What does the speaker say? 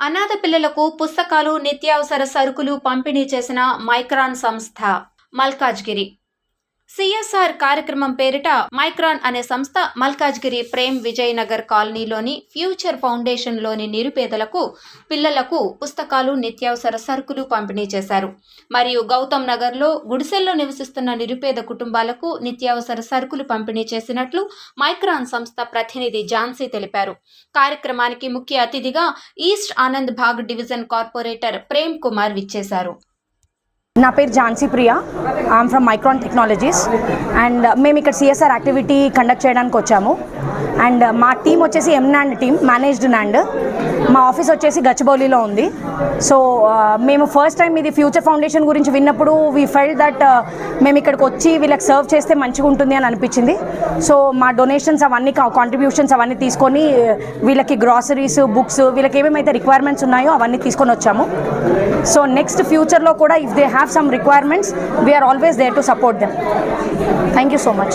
అనాథ పిల్లలకు పుస్తకాలు, నిత్యావసర సరుకులు పంపిణీ చేసిన మైక్రాన్ సంస్థ మల్కాజ్గిరి. సిఎస్ఆర్ కార్యక్రమం పేరిట మైక్రాన్ అనే సంస్థ మల్కాజ్గిరి ప్రేమ్ విజయ్ నగర్ కాలనీలోని ఫ్యూచర్ ఫౌండేషన్లోని నిరుపేదలకు పిల్లలకు పుస్తకాలు, నిత్యావసర సరుకులు పంపిణీ చేశారు. మరియు గౌతమ్ నగర్లో గుడిసెల్లో నివసిస్తున్న నిరుపేద కుటుంబాలకు నిత్యావసర సరుకులు పంపిణీ చేసినట్లు మైక్రాన్ సంస్థ ప్రతినిధి ఝాన్సీ తెలిపారు. కార్యక్రమానికి ముఖ్య అతిథిగా ఈస్ట్ ఆనంద్ బాగ్ డివిజన్ కార్పొరేటర్ ప్రేమ్ కుమార్ విచ్చేశారు. నా పేరు Jhansi Priya. I'm from micron technologies and మేము ఇక్కడ సిఎస్ఆర్ యాక్టివిటీ కండక్ట్ చేయడానికి వచ్చాము. అండ్ మా టీం వచ్చేసి నాండ్ టీమ్, మేనేజ్డ్ నాండ్. మా ఆఫీస్ వచ్చేసి గచ్చిబౌలిలో ఉంది. సో మేము ఫస్ట్ టైం ఇది ఫ్యూచర్ ఫౌండేషన్ గురించి విన్నప్పుడు వీ ఫెల్ట్ దట్ మేము ఇక్కడికి వచ్చి వీళ్ళకి సర్వ్ చేస్తే మంచిగా ఉంటుంది అని అనిపించింది. సో మా డొనేషన్స్ అవన్నీ, కాంట్రిబ్యూషన్స్ అవన్నీ తీసుకొని వీళ్ళకి గ్రాసరీస్, బుక్స్, వీళ్ళకి ఏమేమైతే రిక్వైర్మెంట్స్ ఉన్నాయో అవన్నీ తీసుకొని వచ్చాము. సో నెక్స్ట్ ఫ్యూచర్లో కూడా if they have some requirements, we are always there to support them. Thank you so much.